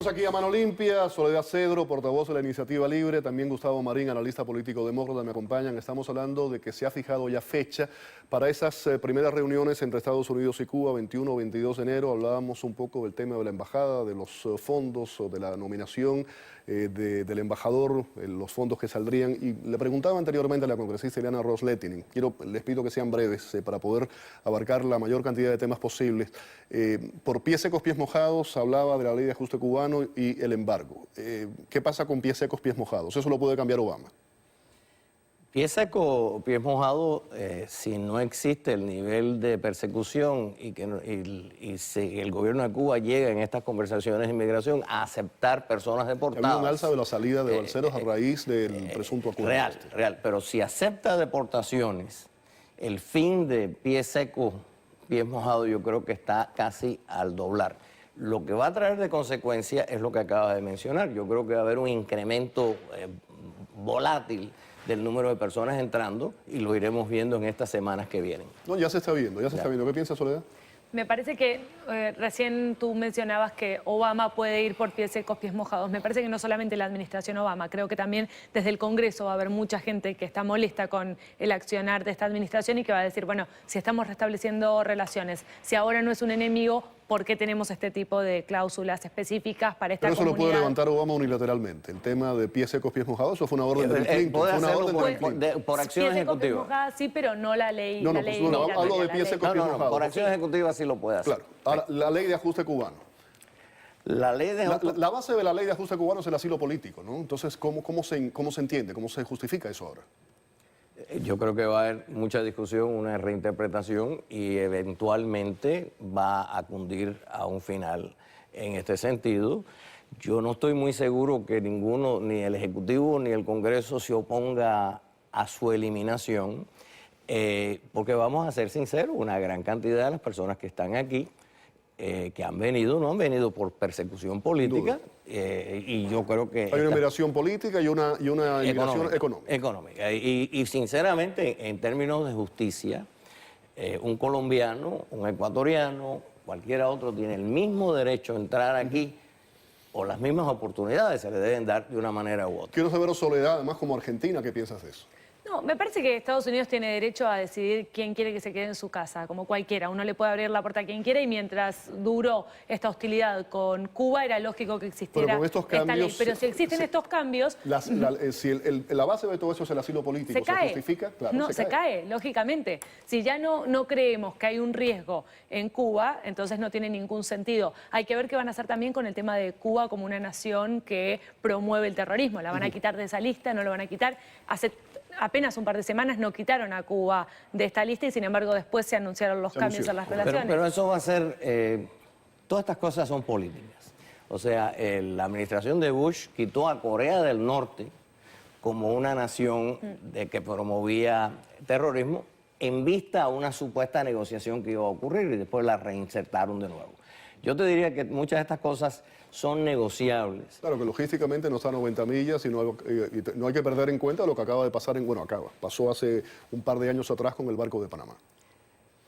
Aquí a mano limpia, Soledad Cedro, portavoz de la Iniciativa Libre, también Gustavo Marín, analista político demócrata, me acompañan. Estamos hablando de que se ha fijado ya fecha para esas primeras reuniones entre Estados Unidos y Cuba, 21 o 22 de enero. Hablábamos un poco del tema de la embajada, de los fondos o de la nominación del embajador, los fondos que saldrían. Y le preguntaba anteriormente a la congresista Ileana Ros-Lehtinen, les pido que sean breves para poder abarcar la mayor cantidad de temas posibles. Por pies secos, pies mojados, hablaba de la ley de ajuste cubano y el embargo. ¿Qué pasa con pies secos, pies mojados? Eso lo puede cambiar Obama. Pies seco, pies mojados, si no existe el nivel de persecución y si el gobierno de Cuba llega en estas conversaciones de inmigración a aceptar personas deportadas. Había un alza de la salida de balseros a raíz del presunto acuerdo. Real, pero si acepta deportaciones, el fin de pies secos, pies mojados, yo creo que está casi al doblar. Lo que va a traer de consecuencia es lo que acaba de mencionar. Yo creo que va a haber un incremento volátil del número de personas entrando y lo iremos viendo en estas semanas que vienen. No, ya se está viendo, ya se está viendo. ¿Qué piensa Soledad? Me parece que recién tú mencionabas que Obama puede ir por pies secos, pies mojados. Me parece que no solamente la administración Obama, creo que también desde el Congreso va a haber mucha gente que está molesta con el accionar de esta administración y que va a decir, bueno, si estamos restableciendo relaciones, si ahora no es un enemigo, ¿por qué tenemos este tipo de cláusulas específicas para esta comunidad? Pero eso lo puede levantar Obama unilateralmente. El tema de pies secos, pies mojados, eso fue una orden de Clinton. Puede hacerlo por acción ejecutiva. Pies mojadas, sí, pero no la ley. No, hablo de pies secos, pies mojados. Por acción ejecutiva sí lo puede hacer. Claro. Ahora, la ley de ajuste cubano. La base de la ley de ajuste cubano es el asilo político, ¿no? Entonces, ¿cómo se entiende? ¿Cómo se justifica eso ahora? Yo creo que va a haber mucha discusión, una reinterpretación y eventualmente va a cundir a un final en este sentido. Yo no estoy muy seguro que ninguno, ni el Ejecutivo ni el Congreso, se oponga a su eliminación, porque vamos a ser sinceros, una gran cantidad de las personas que están aquí, que han venido, no han venido por persecución política, y yo creo que... Hay una migración política y una inmigración económica. Y sinceramente, en términos de justicia, un colombiano, un ecuatoriano, cualquiera otro tiene el mismo derecho a entrar aquí, o las mismas oportunidades se le deben dar de una manera u otra. Quiero saber, Soledad, además como argentina, ¿qué piensas de eso? No, me parece que Estados Unidos tiene derecho a decidir quién quiere que se quede en su casa, como cualquiera. Uno le puede abrir la puerta a quien quiera y mientras duró esta hostilidad con Cuba era lógico que existiera pero con estos cambios, esta ley. Pero si existen estos cambios... Si la base de todo eso es el asilo político, ¿se justifica? Claro, no, se cae, lógicamente. Si ya no creemos que hay un riesgo en Cuba, entonces no tiene ningún sentido. Hay que ver qué van a hacer también con el tema de Cuba como una nación que promueve el terrorismo. ¿La van a quitar de esa lista? ¿No lo van a quitar? Hace apenas un par de semanas no quitaron a Cuba de esta lista y sin embargo después se anunciaron los cambios en las relaciones. Pero eso va a ser, todas estas cosas son políticas. O sea, la administración de Bush quitó a Corea del Norte como una nación que promovía terrorismo en vista a una supuesta negociación que iba a ocurrir y después la reinsertaron de nuevo. Yo te diría que muchas de estas cosas son negociables. Claro, que logísticamente no está a 90 millas y no hay que perder en cuenta lo que acaba de pasar pasó hace un par de años atrás con el barco de Panamá.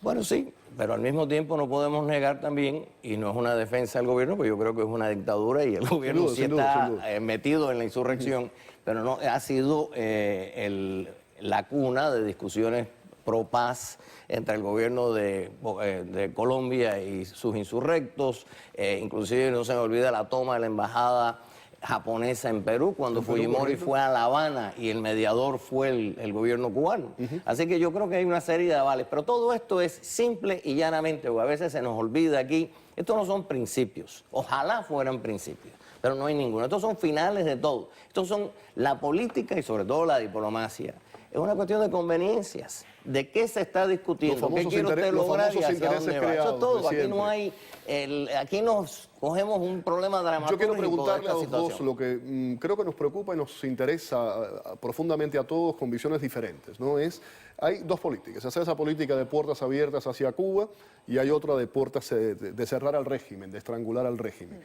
Bueno, sí, pero al mismo tiempo no podemos negar también, y no es una defensa del gobierno, porque yo creo que es una dictadura y el gobierno sí está metido en la insurrección, pero no ha sido la cuna de discusiones pro paz entre el gobierno de Colombia y sus insurrectos, inclusive no se me olvida la toma de la embajada japonesa en Perú, cuando Fujimori fue a La Habana y el mediador fue el gobierno cubano. Así que yo creo que hay una serie de avales, pero todo esto es simple y llanamente, porque a veces se nos olvida aquí, estos no son principios, ojalá fueran principios, pero no hay ninguno, estos son finales de todo, estos son la política y sobre todo la diplomacia. Es una cuestión de conveniencias. ¿De qué se está discutiendo? ¿Qué quiere usted lograr y hacia dónde va? Eso es todo. Aquí no hay... aquí nos cogemos un problema dramático. Yo quiero preguntarle a los dos lo que creo que nos preocupa y nos interesa profundamente a todos con visiones diferentes, ¿no? Hay dos políticas. Se hace esa política de puertas abiertas hacia Cuba y hay otra de puertas de cerrar al régimen, de estrangular al régimen.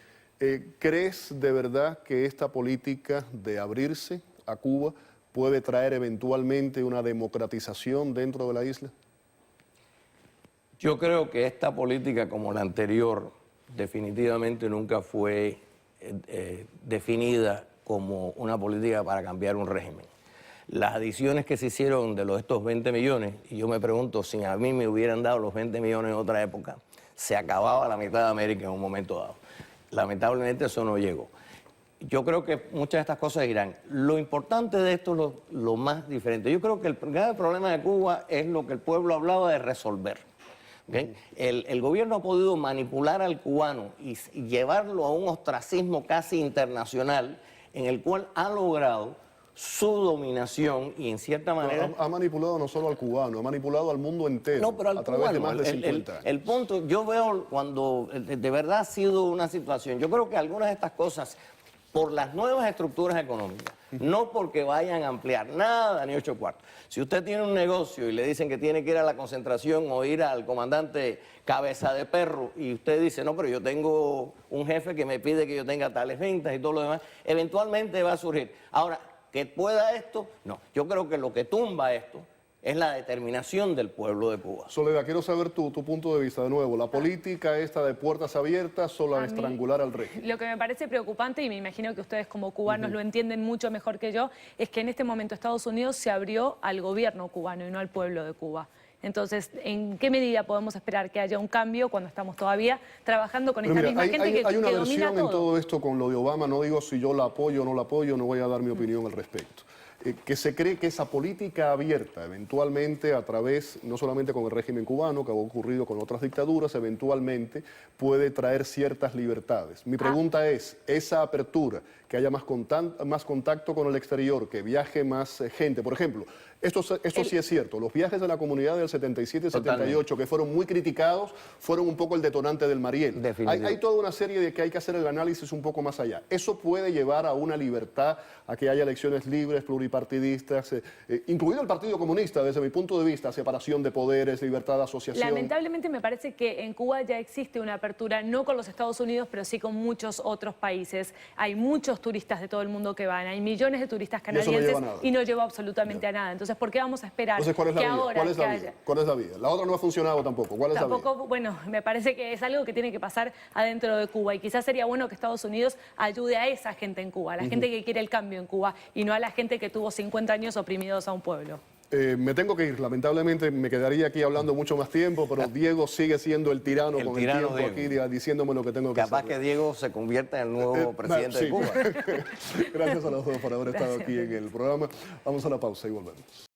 ¿Crees de verdad que esta política de abrirse a Cuba puede traer eventualmente una democratización dentro de la isla? Yo creo que esta política, como la anterior, definitivamente nunca fue definida como una política para cambiar un régimen. Las adiciones que se hicieron de estos 20 millones, y yo me pregunto, si a mí me hubieran dado los 20 millones en otra época, se acababa la mitad de América en un momento dado. Lamentablemente eso no llegó. Yo creo que muchas de estas cosas irán. Lo importante de esto, lo más diferente, yo creo que el grave problema de Cuba es lo que el pueblo hablaba de resolver. ¿Okay? El gobierno ha podido manipular al cubano y llevarlo a un ostracismo casi internacional en el cual ha logrado su dominación y en cierta manera... Ha manipulado no solo al cubano, ha manipulado al mundo entero. No, pero al a través cubano, de más de 50 años. El punto, yo veo cuando de verdad ha sido una situación, yo creo que algunas de estas cosas, por las nuevas estructuras económicas, no porque vayan a ampliar nada ni 8 cuartos. Si usted tiene un negocio y le dicen que tiene que ir a la concentración o ir al comandante cabeza de perro y usted dice, no, pero yo tengo un jefe que me pide que yo tenga tales ventas y todo lo demás, eventualmente va a surgir. Ahora, que pueda esto, no. Yo creo que lo que tumba esto es la determinación del pueblo de Cuba. Soledad, quiero saber tu punto de vista de nuevo. ¿La política esta de puertas abiertas solo a estrangular al régimen? Lo que me parece preocupante, y me imagino que ustedes como cubanos lo entienden mucho mejor que yo, es que en este momento Estados Unidos se abrió al gobierno cubano y no al pueblo de Cuba. Entonces, ¿en qué medida podemos esperar que haya un cambio cuando estamos todavía trabajando con esta misma gente que domina todo? Hay una versión en todo esto con lo de Obama, no digo si yo la apoyo o no la apoyo, no voy a dar mi opinión al respecto. Que se cree que esa política abierta, eventualmente a través, no solamente con el régimen cubano, que ha ocurrido con otras dictaduras, eventualmente puede traer ciertas libertades. Mi pregunta es, esa apertura, que haya más contacto con el exterior, que viaje más gente, por ejemplo, esto sí es cierto, los viajes de la comunidad del 77 y 78, que fueron muy criticados, fueron un poco el detonante del Mariel. Hay toda una serie de que hay que hacer el análisis un poco más allá. Eso puede llevar a una libertad, a que haya elecciones libres, pluripartidistas, incluido el Partido Comunista, desde mi punto de vista, separación de poderes, libertad de asociación. Lamentablemente me parece que en Cuba ya existe una apertura, no con los Estados Unidos, pero sí con muchos otros países. Hay muchos turistas de todo el mundo que van, hay millones de turistas canadienses y no lleva absolutamente a nada. Entonces, ¿por qué vamos a esperar? Entonces, ¿cuál es la que vía? ahora ¿Cuál es la vía? ¿Cuál es la vía? La otra no ha funcionado tampoco. ¿Cuál es la vía? Bueno, me parece que es algo que tiene que pasar adentro de Cuba y quizás sería bueno que Estados Unidos ayude a esa gente en Cuba, a la gente que quiere el cambio en Cuba y no a la gente que tuvo 50 años oprimidos a un pueblo. Me tengo que ir, lamentablemente me quedaría aquí hablando mucho más tiempo, pero Diego sigue siendo el tirano con el tiempo Diego. Aquí diciéndome lo que tengo que hacer. Capaz que Diego se convierta en el nuevo presidente de Cuba. Gracias a los dos por haber estado aquí en el programa. Vamos a la pausa y volvemos.